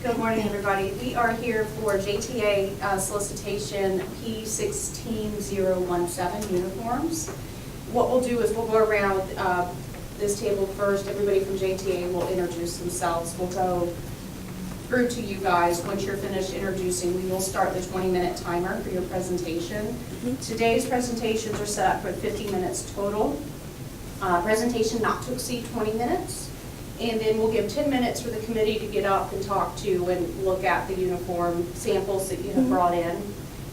Good morning, everybody. We are here for JTA solicitation P16017 uniforms. What we'll do is we'll go around this table first. Everybody from JTA will introduce themselves. We'll go through to you guys. Once you're finished introducing, we will start the 20-minute timer for your presentation. Today's presentations are set up for 50 minutes total. Presentation not to exceed 20 minutes. And then we'll give 10 minutes for the committee to get up and talk to and look at the uniform samples that you have brought in.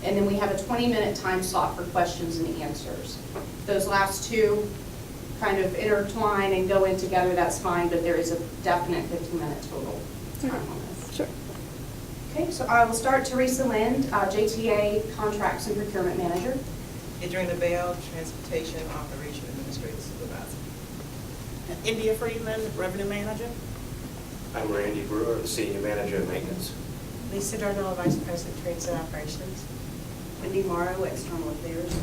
And then we have a 20-minute time slot for questions and answers. Those last two kind of intertwine and go in together, that's fine, but there is a definite 15-minute total time on this. Sure. Okay, so I will start. Teresa Lind, JTA Contracts and Procurement Manager. Adriana Bell, Transportation Operation Administrative Supervisor. India Freeman, Revenue Manager. I'm Randy Brewer, the Senior Manager of Maintenance. Lisa Darnell, Vice President, Trades and Operations. Wendy Morrow, External Affairs.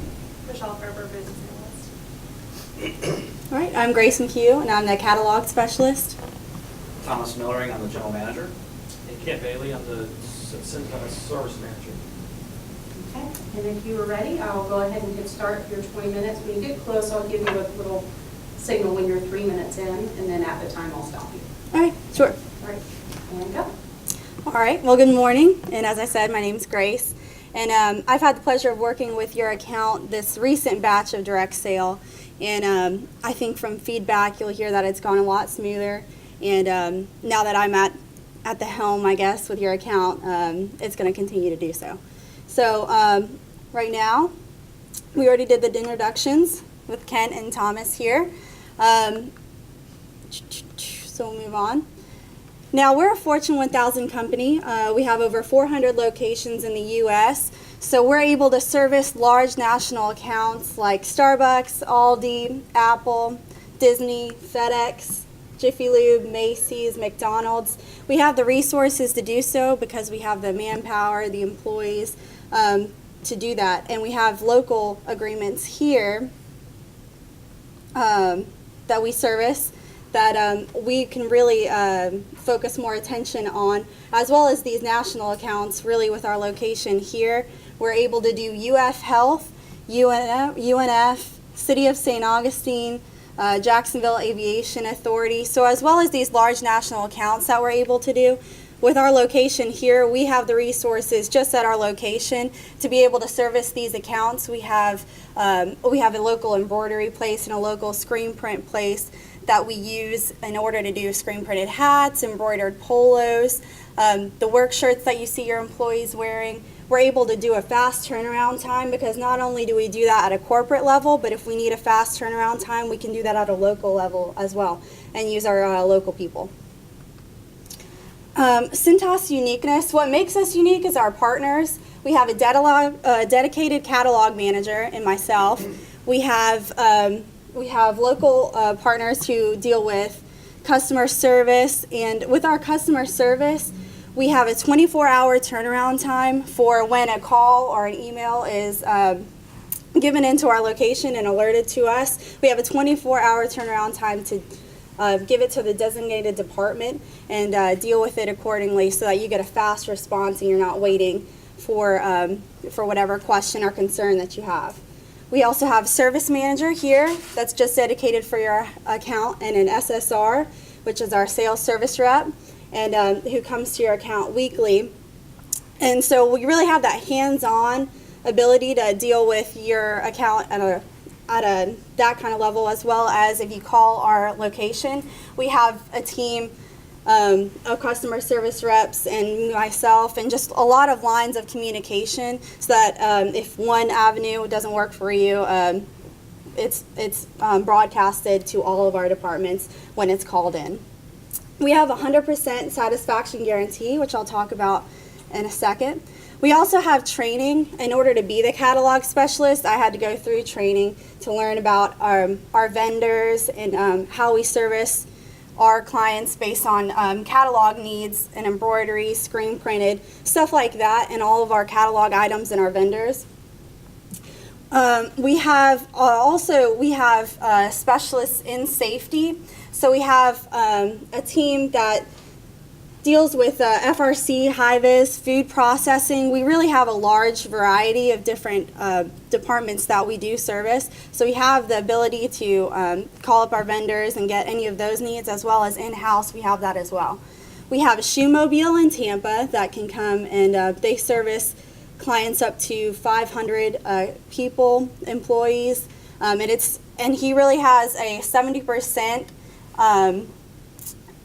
Michelle Ferber, Business Analyst. All right, I'm Grace McHugh, and I'm the Catalog Specialist. Thomas Millering, I'm the General Manager. And Kent Bailey, I'm the Cintas Service Manager. Okay, and if you are ready, I'll go ahead and get started with your 20 minutes. When you get close, I'll give you a little signal when you're 3 minutes in, and then at the time I'll stop you. All right, sure. All right, and go. All right, well, good morning. And as I said, my name's Grace. And I've had the pleasure of working with your account this recent batch of direct sale. And I think from feedback, you'll hear that it's gone a lot smoother. And now that I'm at the helm, I guess, with your account, it's going to continue to do so. So right now, we already did the introductions with Kent and Thomas here. So we'll move on. Now, we're a Fortune 1000 company. We have over 400 locations in the U.S., so we're able to service large national accounts like Starbucks, Aldi, Apple, Disney, FedEx, Jiffy Lube, Macy's, McDonald's. We have the resources to do so because we have the manpower, the employees to do that. And we have local agreements here that we service that we can really focus more attention on, as well as these national accounts. Really, with our location here, we're able to do UF Health, UNF, City of St. Augustine, Jacksonville Aviation Authority. So as well as these large national accounts that we're able to do, with our location here, we have the resources just at our location to be able to service these accounts. We have a local embroidery place and a local screen print place that we use in order to do screen printed hats, embroidered polos, the work shirts that you see your employees wearing. We're able to do a fast turnaround time because not only do we do that at a corporate level, but if we need a fast turnaround time, we can do that at a local level as well and use our local people. Cintas uniqueness. What makes us unique is our partners. We have a dedicated catalog manager and myself. We have local partners who deal with customer service, and with our customer service, we have a 24-hour turnaround time for when a call or an email is given into our location and alerted to us. We have a 24-hour turnaround time to give it to the designated department and deal with it accordingly so that you get a fast response and you're not waiting for whatever question or concern that you have. We also have a service manager here that's just dedicated for your account, and an SSR, which is our sales service rep, and who comes to your account weekly. And so we really have that hands-on ability to deal with your account at that kind of level, as well as if you call our location, we have a team of customer service reps and myself, and just a lot of lines of communication so that if one avenue doesn't work for you, it's broadcasted to all of our departments when it's called in. We have a 100% satisfaction guarantee, which I'll talk about in a second. We also have training. In order to be the catalog specialist, I had to go through training to learn about our vendors and how we service our clients based on catalog needs and embroidery, screen printed, stuff like that, and all of our catalog items and our vendors. We have specialists in safety. So we have a team that deals with FRC, high-vis, food processing. We really have a large variety of different departments that we do service. So we have the ability to call up our vendors and get any of those needs, as well as in-house, we have that as well. We have a shoe mobile in Tampa that can come and they service clients up to 500 people, employees, and he really has a 70%.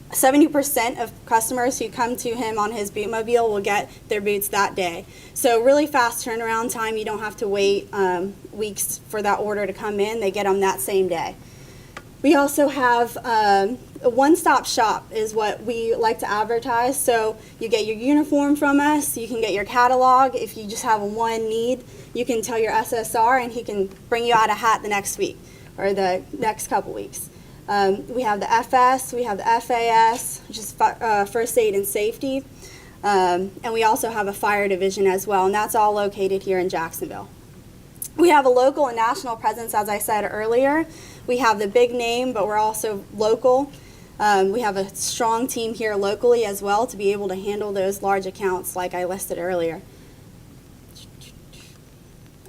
70% of customers who come to him on his bootmobile will get their boots that day. So really fast turnaround time. You don't have to wait weeks for that order to come in. They get them that same day. We also have a one-stop shop is what we like to advertise. So you get your uniform from us. You can get your catalog. If you just have one need, you can tell your SSR and he can bring you out a hat the next week or the next couple weeks. We have the FS, we have the FAS, which is First Aid and Safety, and we also have a fire division as well, and that's all located here in Jacksonville. We have a local and national presence, as I said earlier. We have the big name, but we're also local. We have a strong team here locally as well to be able to handle those large accounts like I listed earlier.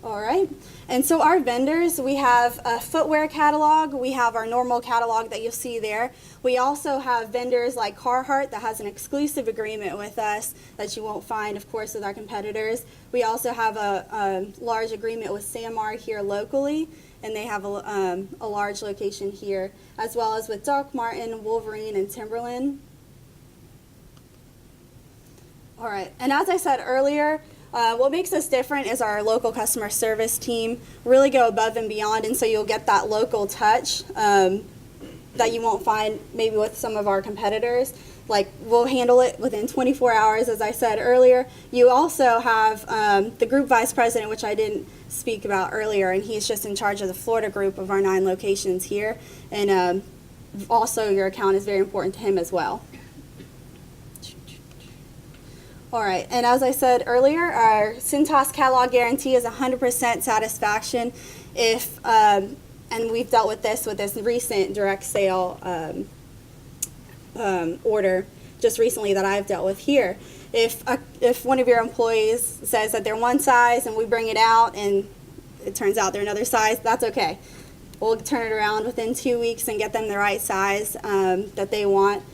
All right. And so our vendors, we have a footwear catalog. We have our normal catalog that you'll see there. We also have vendors like Carhartt that has an exclusive agreement with us that you won't find, of course, with our competitors. We also have a large agreement with Samar here locally, and they have a large location here, as well as with Doc Martin, Wolverine, and Timberland. All right. And as I said earlier, what makes us different is our local customer service team really go above and beyond, and so you'll get that local touch that you won't find maybe with some of our competitors. Like, we'll handle it within 24 hours, as I said earlier. You also have the group vice president, which I didn't speak about earlier, and he's just in charge of the Florida group of our 9 locations here, and also your account is very important to him as well. All right, and as I said earlier, our Cintas catalog guarantee is 100% satisfaction if, and we've dealt with this recent direct sale order just recently that I've dealt with here. If one of your employees says that they're one size and we bring it out and it turns out they're another size, that's okay. We'll turn it around within 2 weeks and get them the right size that they want.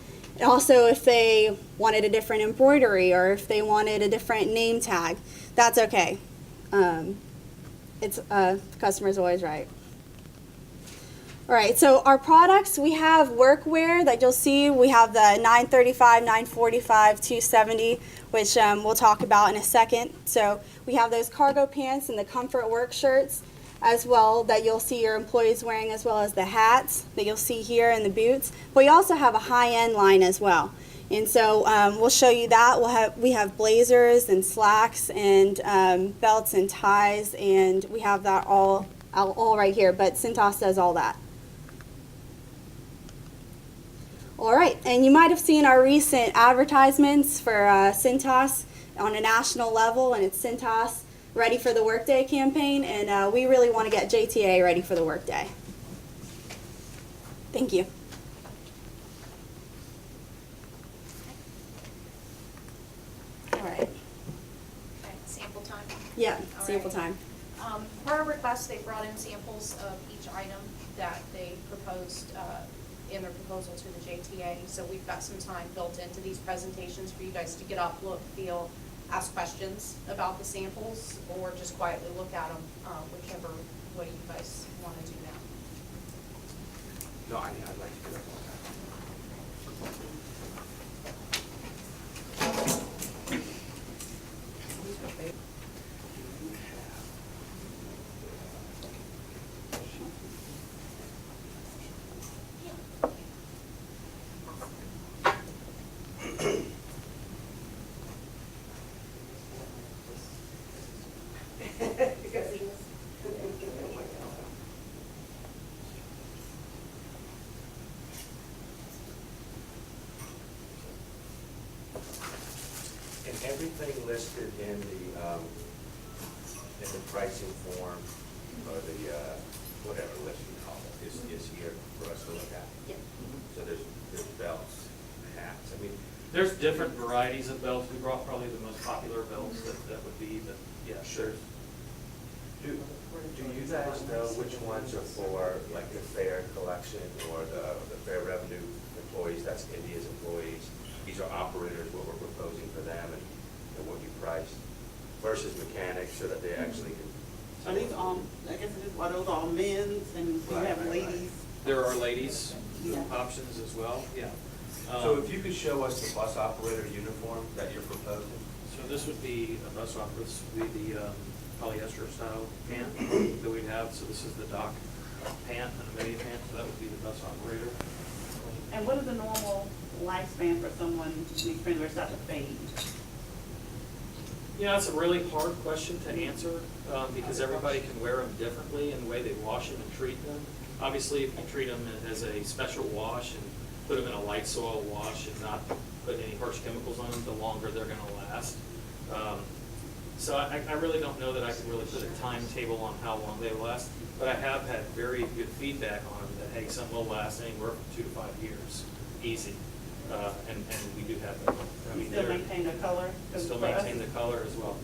Also, if they wanted a different embroidery or if they wanted a different name tag, that's okay. The customer's always right. All right, so our products, we have workwear that you'll see. We have the 935, 945, 270, which we'll talk about in a second. So we have those cargo pants and the comfort work shirts as well that you'll see your employees wearing, as well as the hats that you'll see here and the boots. But we also have a high-end line as well. And so we'll show you that. We have blazers and slacks and belts and ties, and we have that all right here, but Cintas does all that. All right, and you might have seen our recent advertisements for Cintas on a national level, and it's Cintas Ready for the Workday campaign, and we really want to get JTA ready for the workday. Thank you. All right. Okay, sample time. Yeah, All sample right. time. Per our request, they brought in samples of each item that they proposed in their proposal to the JTA. So we've got some time built into these presentations for you guys to get up, look, feel, ask questions about the samples, or just quietly look at them, whichever way you guys want to do now. No, I'd like to do it. And everything listed in the pricing form, or the, whatever list you call it, is here for us to look at. Yeah. So there's belts, hats. I mean, There's different varieties of belts. We brought probably the most popular belts that would be, but yeah, sure. Do you guys know which ones are for like the fair collection or the fair revenue employees, that's India's employees? These are operators, what we're proposing for them and what you priced versus mechanics so that they actually can. Are these all, I guess it is, are those all men's and we have ladies? There are ladies Yeah. options as well, yeah. So if you could show us the bus operator uniform that you're proposing? So this would be a bus operator, this would be the polyester style pant that we have. So this is the dock pant and a midi pant, so that would be the bus operator. And what is the normal lifespan for someone in experience where it starts to fade? Yeah, that's a really hard question to answer because everybody can wear them differently in the way they wash them and treat them. Obviously, if you treat them as a special wash and put them in a light soil wash and not put any harsh chemicals on them, the longer they're going to last. So I really don't know that I can really put a timetable on how long they last, but I have had very good feedback on them that, hey, some will last anywhere from 2 to 5 years, easy. And we do have that. I mean, Still they're- maintain the color? 'Cause Still for us- maintain the color as well.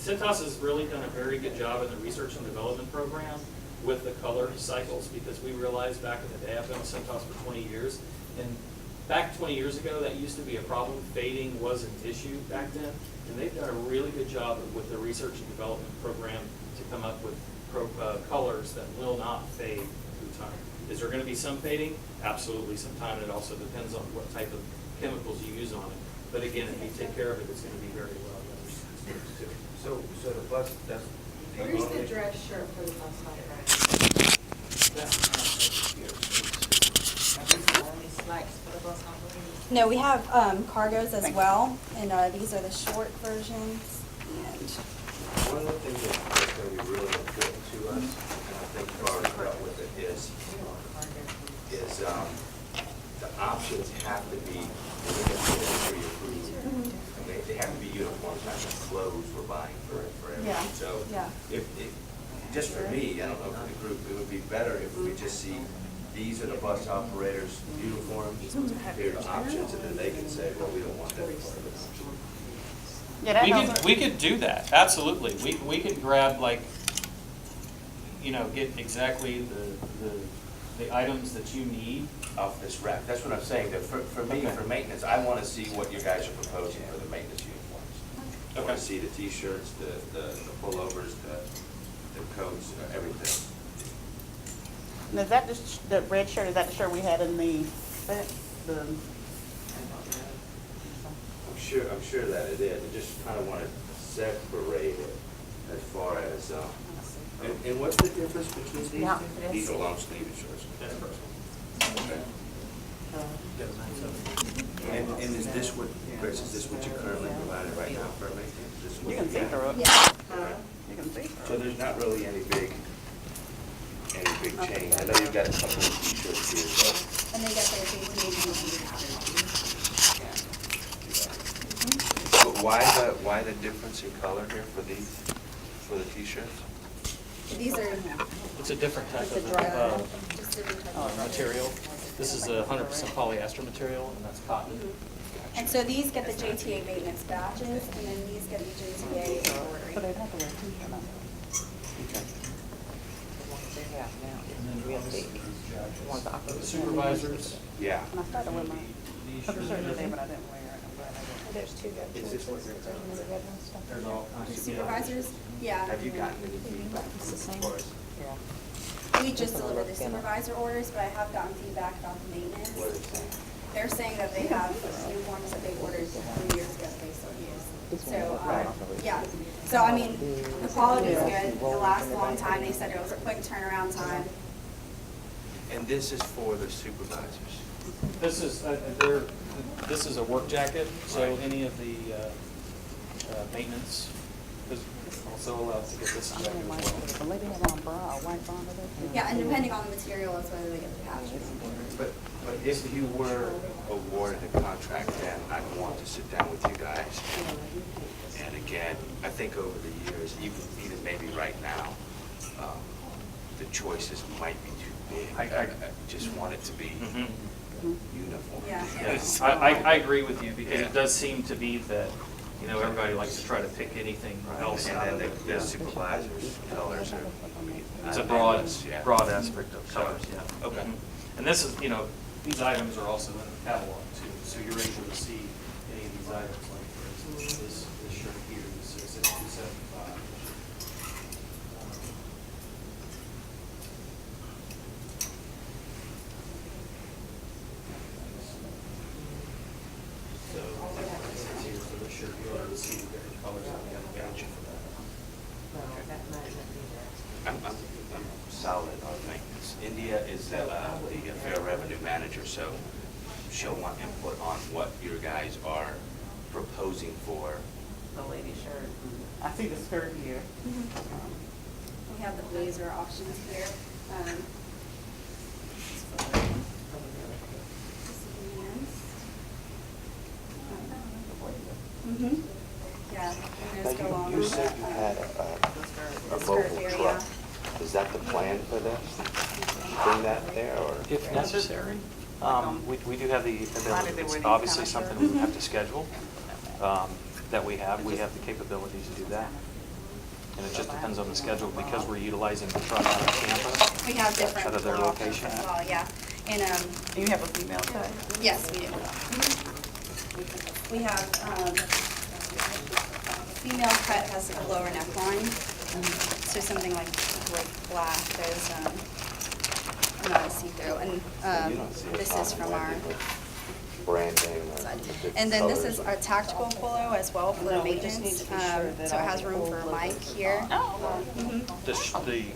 Cintas has really done a very good job in the research and development program with the color cycles because we realized back in the day, I've been with Cintas for 20 years, and back 20 years ago, that used to be a problem. Fading was an issue back then, and they've done a really good job with the research and development program to come up with colors that will not fade through time. Is there going to be some fading? Absolutely, sometime. It also depends on what type of chemicals you use on it. But again, if you take care of it, it's going to be very well. So the bus, that's. Where's the dress shirt for the bus operator? Only slacks for the bus operators? No, we have cargos as well, and these are the short versions. And One of the things that's going to be really important to us, and I think you've already dealt with it, is the options have to be industry approved. They have to be uniforms, not just clothes we're buying for everyone. Yeah, So yeah. if, just for me, I don't know for the group, it would be better if we just see, these are the bus operators' uniforms, here are the options, and then they can say, well, we don't want that part of it. Yeah, that helps. We could do that, absolutely. We could grab get exactly the items that you need. Off this rack, that's what I'm saying, that for me, Okay. for maintenance, I want to see what you guys are proposing for the maintenance uniforms. I want Okay. to see the t-shirts, the pullovers, the coats, everything. And is that the red shirt, is that the shirt we had in the? I'm sure that it is, I just kind of want to separate it as far as, and what's the difference between these Yeah, two? it is. These are long sleeve shirts. Okay. And is this what, Chris, is this what you're currently providing right now for maintenance? This is what You can see got? through it. Yeah. You can see So through it. there's not really any big change. I know you've got a couple of t-shirts here, so. And they get their JTA. But why the difference in color here for the t-shirts? These are It's a different type just a dry, of just a different type of material. This is a 100% polyester material, and that's cotton. And so these get the JTA maintenance badges, and then these get the JTA So embroidery. they'd have to wear a t-shirt on. Okay. The ones that operate. The supervisors, Yeah. And I started with my, these took a shirt today, but I shirts, didn't wear it. I'm glad I didn't. There's two good Is this what you're there's all kinds The of. supervisors, yeah. Have you gotten any feedback as far as We just delivered the supervisor orders, but I have gotten feedback about the maintenance. what it's saying? They're saying that they have uniforms that they ordered 3 years ago that they still use. So, yeah. So, I mean, the quality is good. It lasts a long time. They said it was a quick turnaround time. And this is for the supervisors? This is, this is a work jacket, so Right. any of the maintenance is also allowed to get this jacket as well. The lady had on bra, a white bra under there. Yeah, and depending on the material is whether they get the patches. But if you were awarded a contract, then I'd want to sit down with you guys. And again, I think over the years, even maybe right now, the choices might be too big. I just want it to be, uniform. Yeah. Yes, I agree with you, because it does seem to be that, you know, everybody likes to try to pick anything else out And of then it. the Yeah. supervisors' colors are, I mean. It's a not broad, balanced, yeah. broad aspect of colors, yeah. Okay. Mhm. And this is, you know, these items are also in the catalog too, so you're able to see any of these items, like for instance, this shirt here, the 66275. So, it's here for the shirt, you're able to see the different colors that we have available for that. I'm solid on maintenance. India is the Fair Revenue Manager, so she'll want input on what your guys are proposing for. The lady shirt. I see the skirt here. We have the blazer options here. It's for the men's. Yeah, and those go Now, along you with said that, you had a the skirt mobile area. truck. Is that the plan for this? Bring that there, or? If necessary, we do have the Provided ability, they it's were these obviously kind of something shirts. we have to schedule, that we have the capabilities to do that. And it just depends on the schedule, because we're utilizing the truck out of Tampa. We have different Out of their flow options location. as well, yeah. And, Do you have a female cut? yes, we do. We have, female cut has a lower neckline, so something like black, there's, not a see-through, and, You don't see a this is from our problem with branding or side. different And then this colors is or- our tactical polo as well for No, we just need maintenance, to be sure that so it all has the room old for a logos mic are here. on. Mhm.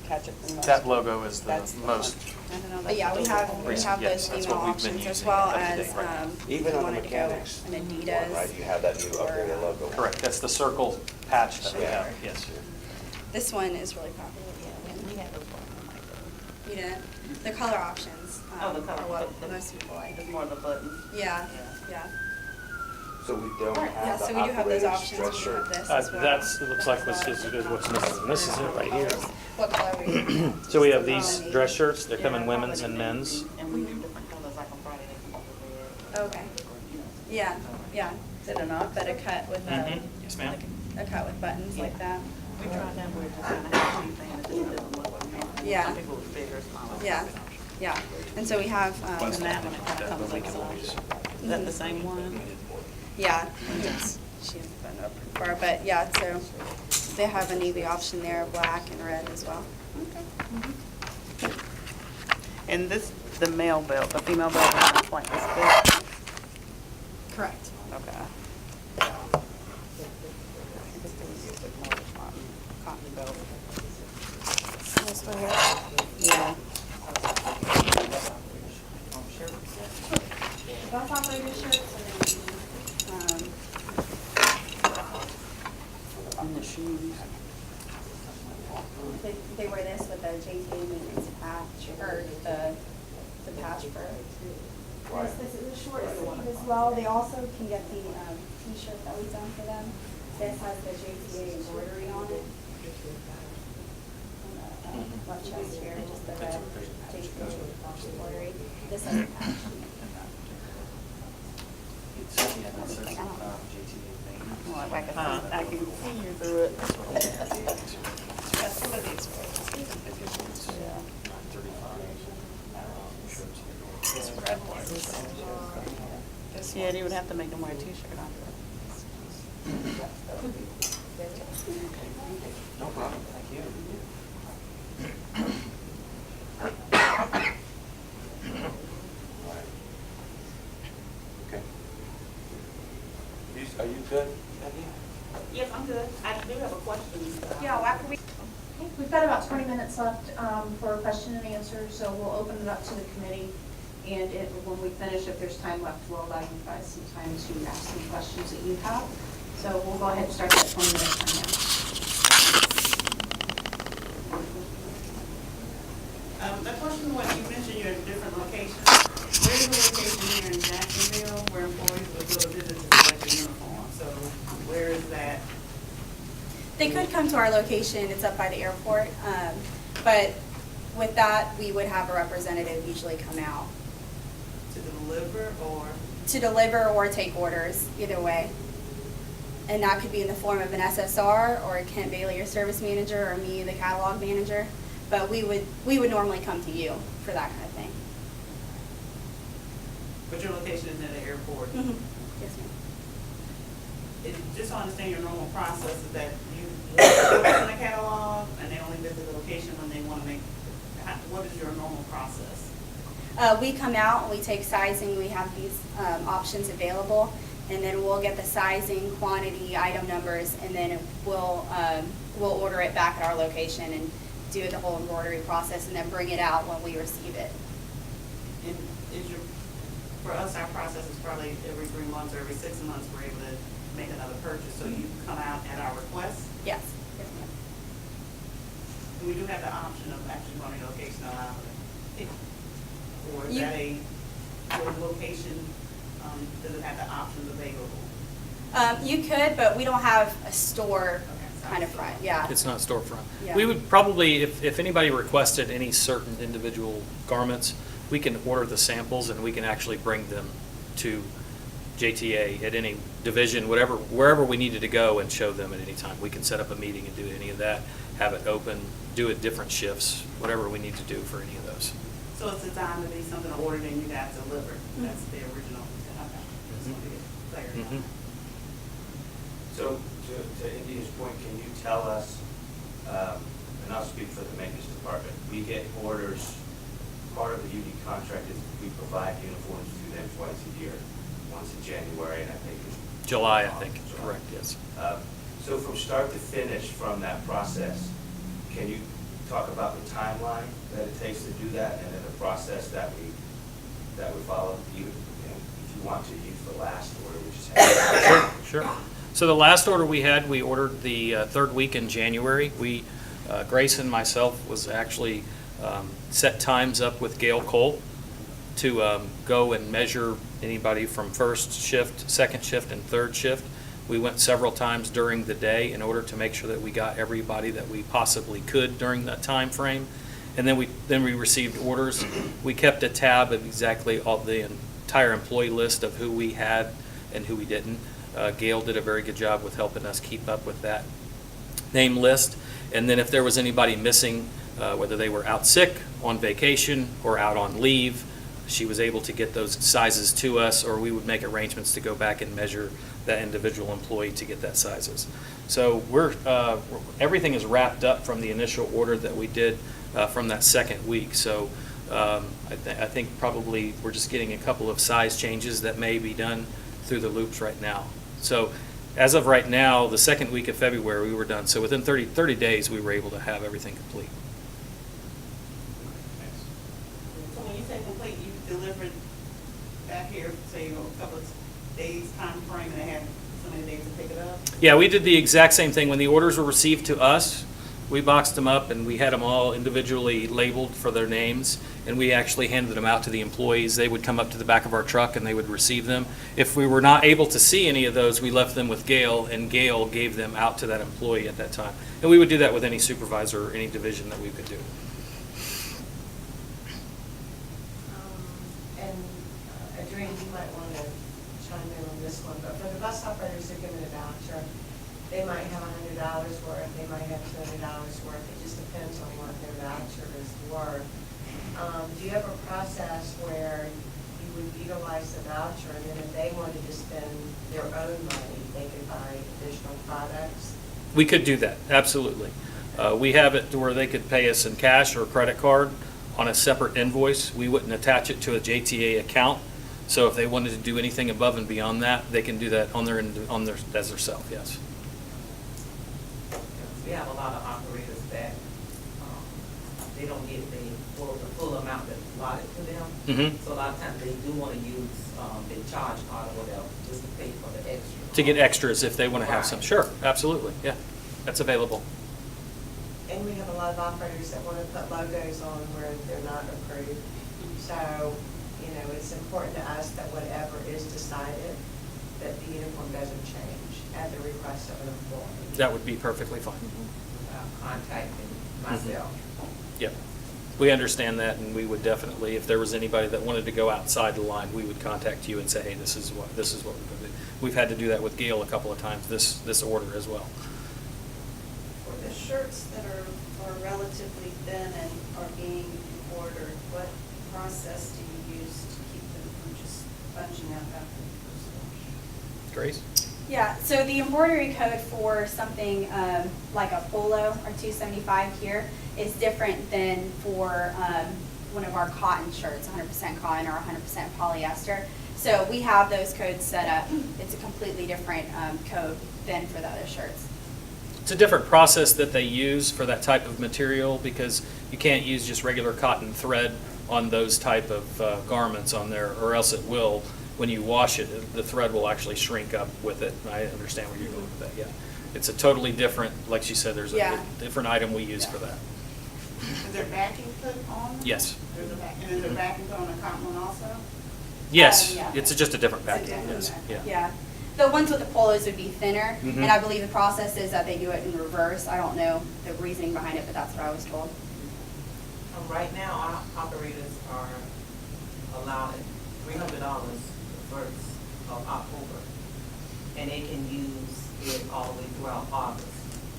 Catch it from That logo is the That's the most, But yeah, we have Recent, yes, those that's female what we've been options as using well up to as, date right now. if Even you on the wanted to go mechanics an one, Adidas. right? You have that new updated logo. correct, that's the circle patch that we have, yes. This one is really popular. We had those ones. You didn't? The color options Oh, the are color. what the- most people like. It's more of the buttons. Yeah, yeah. So we don't Yeah, have so the we do have those operator's options. dress We shirt? have this as well. That's, it looks like what's missing, this is it right here. What color were you? So we have these dress shirts, they come in women's and men's. And we do different colors, like on Friday, they come up with red. Okay. Yeah, yeah. Is it enough? But a cut with, Mhm. Yes, ma'am. a cut with buttons like that. We tried that, we're just kind of have anything that just doesn't look like. Yeah. Some people with bigger, smaller. Yeah, yeah. And so we have, And that one, it kind of comes like so. Is that the same one? yeah, she hasn't been up far, but yeah, so they have a navy option there, black and red as well. And this, the male belt, the female belt is like this big. Correct. Okay. Cotton belt. This one here. Yeah. Both operator shirts and then, And the shoes. they wear this with a JTA maintenance patch, or the patch for. This is a short sleeve as well. They also can get the t-shirt that we've done for them. This has the JTA embroidery on it. On the left chest here, just the red JTA embroidery. This has a patch. Well, like I can see you through it. Yeah, some of these This red one. This Yeah, they would have to make them wear a t-shirt on. No problem, thank you. Okay. Are you good? Yes, I'm good. I do have a question. Yeah, well, after we've got about 20 minutes left for question and answer, so we'll open it up to the committee. And when we finish, if there's time left, we'll allow you guys some time to ask some questions that you have. So we'll go ahead and start that 20 minutes from now. That question was, you mentioned you're in different locations. Where's the location here in Jacksonville where employees will go to visit to select a uniform? So where is that? They could come to our location, it's up by the airport, but with that, we would have a representative usually come out deliver or? To deliver or take orders, either way. And that could be in the form of an SSR or Kent Bailey, your service manager, or me, the catalog manager. But we would normally come to you for that kind of thing. But your location is in the airport? Mhm. Yes, ma'am. Just to understand your normal process is that you want to in a catalog and they only visit the location when they want to make, what is your normal process? We come out and we take sizing. We have these options available, and then we'll get the sizing, quantity, item numbers, and then we'll order it back at our location and do the whole embroidery process, and then bring it out when we receive it. And for us, our process is probably every 3 months or every 6 months, we're able to make another purchase. So you come out at our request. Yes. Yes, ma'am. And we do have the option of actually going to location allow it. Or is You- that your location, does it have the options available? You could, but we don't have a store Okay, kind of front. Yeah. It's not storefront. Yeah. We would probably, if anybody requested any certain individual garments, we can order the samples and we can actually bring them to JTA at any division, wherever we needed to go and show them at any time. We can set up a meeting and do any of that, have it open, do it different shifts, whatever we need to do for any of those. So it's designed to be something ordered and you guys delivered. That's the original. Okay. Just want to get clarity on Mhm. that. So to India's point, can you tell us, and I'll speak for the maintenance department, we get orders, part of the unique contract is we provide uniforms to them twice a year, once in January and I think in July, I think, July. correct, yes. So from start to finish from that process, can you talk about the timeline that it takes to do that and then the process that we follow? You know, if you want to use the last order, we just have. Sure. So the last order we had, we ordered the third week in January. Grace and myself was actually set times up with Gail Cole to go and measure anybody from first shift, second shift, and third shift. We went several times during the day in order to make sure that we got everybody that we possibly could during that time frame. And then we received orders. We kept a tab of exactly all the entire employee list of who we had and who we didn't. Gail did a very good job with helping us keep up with that name list. And then if there was anybody missing, whether they were out sick, on vacation, or out on leave, she was able to get those sizes to us, or we would make arrangements to go back and measure that individual employee to get that sizes. So everything is wrapped up from the initial order that we did from that second week. So I think probably we're just getting a couple of size changes that may be done through the loops right now. So as of right now, the second week of February, we were done. So within 30 days, we were able to have everything complete. So when you say complete, you delivered back here, say, a couple of days time frame and they had so many days to pick it up? Yeah, we did the exact same thing. When the orders were received to us, we boxed them up and we had them all individually labeled for their names, and we actually handed them out to the employees. They would come up to the back of our truck and they would receive them. If we were not able to see any of those, we left them with Gail, and Gail gave them out to that employee at that time. And we would do that with any supervisor or any division that we could do. And Adrienne, you might want to chime in on this one, but for the bus operators who are given a voucher, they might have $100 worth, they might have $200 worth, it just depends on what their voucher is worth. Do you have a process where you would utilize the voucher, and then if they wanted to spend their own money, they could buy additional products? We could do that, absolutely. We have it to where they could pay us in cash or credit card on a separate invoice. We wouldn't attach it to a JTA account. So if they wanted to do anything above and beyond that, they can do that on their as their self, yes. We have a lot of operators that, they don't get the full amount that's allotted to them. Mhm. So a lot of times they do want to use, the charge card or whatever, just to pay for the extra. To get extras if they want to have some. Right. Sure, absolutely, yeah. That's available. And we have a lot of operators that want to put logos on where they're not approved. So, it's important to us that whatever is decided, that the uniform doesn't change at the request of an employee. That would be perfectly fine. Contacting myself. Yep. We understand that, and we would definitely, if there was anybody that wanted to go outside the line, we would contact you and say, hey, this is what we're going to do. We've had to do that with Gail a couple of times this order as well. For the shirts that are relatively thin and are being ordered, what process do you use to keep them from just bunching up after the first wash? Grace? Yeah, so the embroidery code for something like a polo or 275 here is different than for one of our cotton shirts, 100% cotton or 100% polyester. So we have those codes set up. It's a completely different code than for the other shirts. It's a different process that they use for that type of material because you can't use just regular cotton thread on those type of garments on there, or else it will, when you wash it, the thread will actually shrink up with it. I understand where you're going with that, yeah. It's a totally different, like she said, there's a different item we use for that. Is there backing put on? Yes. There's a back, and is there backing put on the cotton one also? Yes, Yeah. it's just a different It's a packaging, different- yes, yeah. Yeah. The ones with the polos would be thinner, Mhm. and I believe the process is that they do it in reverse. I don't know the reasoning behind it, but that's what I was told. Right now, our operators are allowed $300 the first of October, and they can use it all the way throughout August.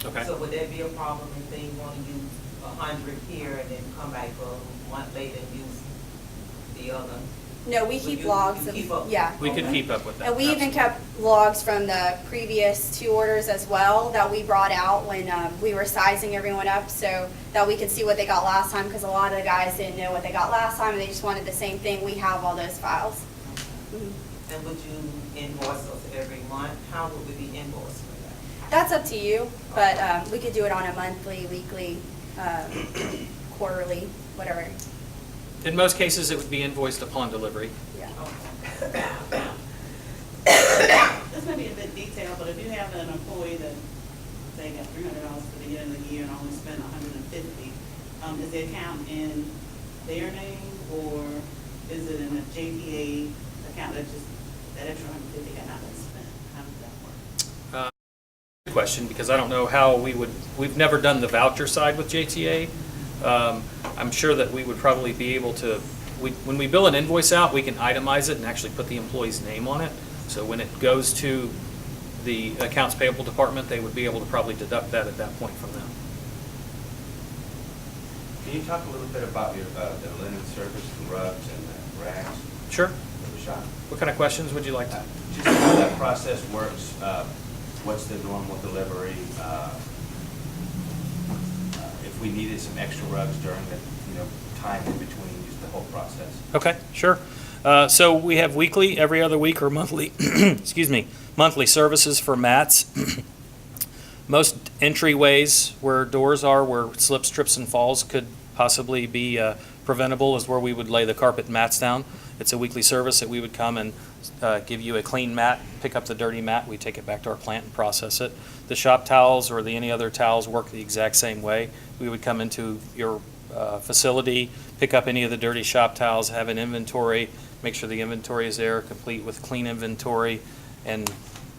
Okay. So would there be a problem if they want to use 100 here and then come back for a month later and use the other? No, we Would keep you- logs you of, keep up? yeah. We could keep up with that. And we even absolutely. kept logs from the previous 2 orders as well that we brought out when we were sizing everyone up so that we could see what they got last time, because a lot of the guys didn't know what they got last time and they just wanted the same thing. We have all those files. Mhm. And would you invoice us every month? How would we be invoiced for that? That's up to you, but we could do it on a monthly, weekly, quarterly, whatever. In most cases, it would be invoiced upon delivery. Yeah. This may be a bit detailed, but if you have an employee that, say, got $300 for the end of the year and only spent $150, is the account in their name, or is it in a JTA account that just, that extra $150 had not been spent? How does that work? Good question, because I don't know how we've never done the voucher side with JTA. I'm sure that we would probably be able to, when we bill an invoice out, we can itemize it and actually put the employee's name on it. So when it goes to the accounts payable department, they would be able to probably deduct that at that point from them. Can you talk a little bit about your, the linen service, the rugs and the rags Sure. for the shop? What kind of questions would you like to? Just how that process works, what's the normal delivery, if we needed some extra rugs during the, time in between, just the whole process. Okay, sure. So we have weekly, every other week, or monthly, excuse me, monthly services for mats. Most entryways where doors are, where slips, trips, and falls could possibly be preventable, is where we would lay the carpet mats down. It's a weekly service that we would come and give you a clean mat, pick up the dirty mat, we take it back to our plant and process it. The shop towels or any other towels work the exact same way. We would come into your facility, pick up any of the dirty shop towels, have an inventory, make sure the inventory is there, complete with clean inventory, and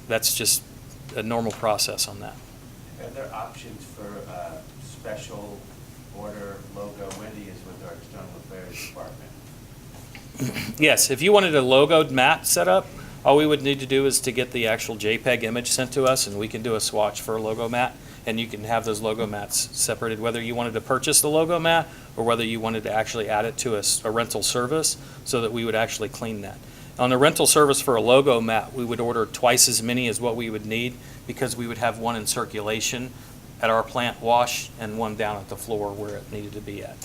that's just a normal process on that. Are there options for special order logo? Wendy is with our external affairs department. Yes, if you wanted a logoed mat set up, all we would need to do is to get the actual JPEG image sent to us, and we can do a swatch for a logo mat, and you can have those logo mats separated, whether you wanted to purchase the logo mat or whether you wanted to actually add it to a rental service so that we would actually clean that. On a rental service for a logo mat, we would order twice as many as what we would need, because we would have one in circulation at our plant wash and one down at the floor where it needed to be at.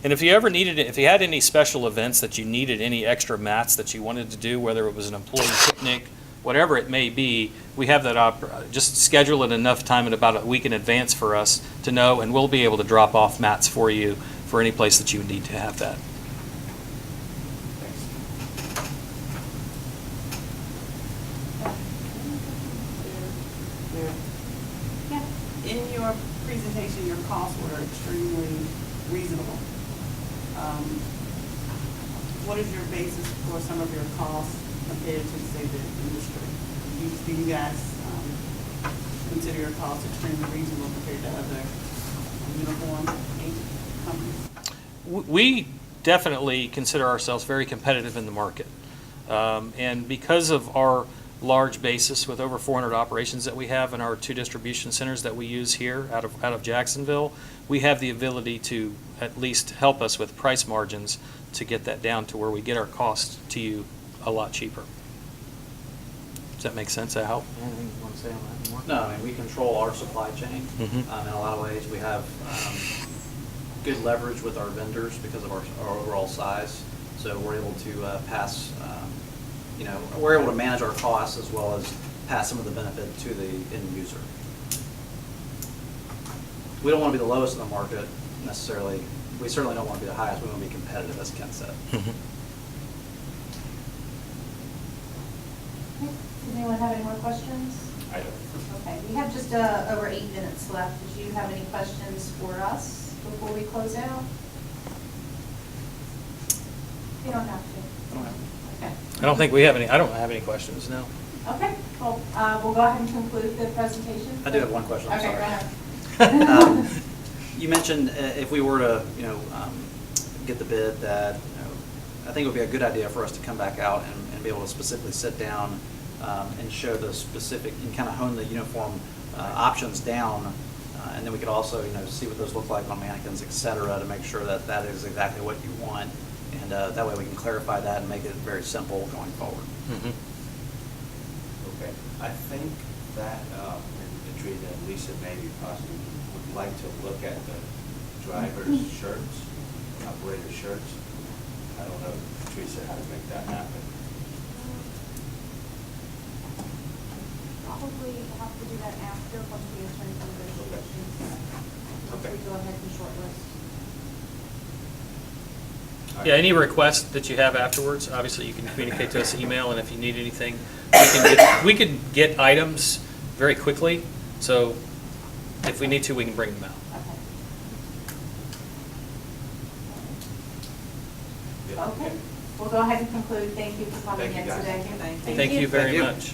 And if you ever needed it, if you had any special events that you needed any extra mats that you wanted to do, whether it was an employee picnic, whatever it may be, we have that just schedule it enough time in about a week in advance for us to know, and we'll be able to drop off mats for you for any place that you would need to have that. In your presentation, your costs were extremely reasonable. What is your basis for some of your costs compared to, say, the industry? Do you guys consider your costs extremely reasonable compared to other uniform companies? We definitely consider ourselves very competitive in the market. And because of our large basis with over 400 operations that we have in our 2 distribution centers that we use here out of Jacksonville, we have the ability to at least help us with price margins to get that down to where we get our costs to you a lot cheaper. Does that make sense? That help? Anything you want to say on that anymore? No, I mean, we control our supply chain. Mhm. In a lot of ways, we have good leverage with our vendors because of our overall size. So we're able to pass, we're able to manage our costs as well as pass some of the benefit to the end user. We don't want to be the lowest in the market necessarily. We certainly don't want to be the highest. We want to be competitive, as Ken said. Mhm. Does anyone have any more questions? I don't. Okay, we have just over 8 minutes left. Did you have any questions for us before we close out? You don't have to. Okay. I don't think we have any, I don't have any questions, no. Okay, well, we'll go ahead and conclude the presentation. I do have one question, I'm Okay, sorry. go ahead. You mentioned if we were to, get the bid that, I think it would be a good idea for us to come back out and be able to specifically sit down and show the specific, and kind of hone the uniform options down. And then we could also, see what those look like on mannequins, et cetera, to make sure that that is exactly what you want. And that way we can clarify that and make it very simple going forward. Mhm. Okay, I think that, and Teresa and Lisa maybe possibly would like to look at the driver's shirts, operator shirts. I don't know, Teresa, how to make that happen. Probably have to do that after, once we enter into negotiations. Once Okay. we go ahead and shortlist. Yeah, any requests that you have afterwards, obviously you can communicate to us email, and if you need anything, we can get items very quickly, so if we need to, we can bring them out. Okay. Okay, we'll go ahead and conclude. Thank you for coming Thank you, in guys. today. Thank you. Thank you very Thank you. much.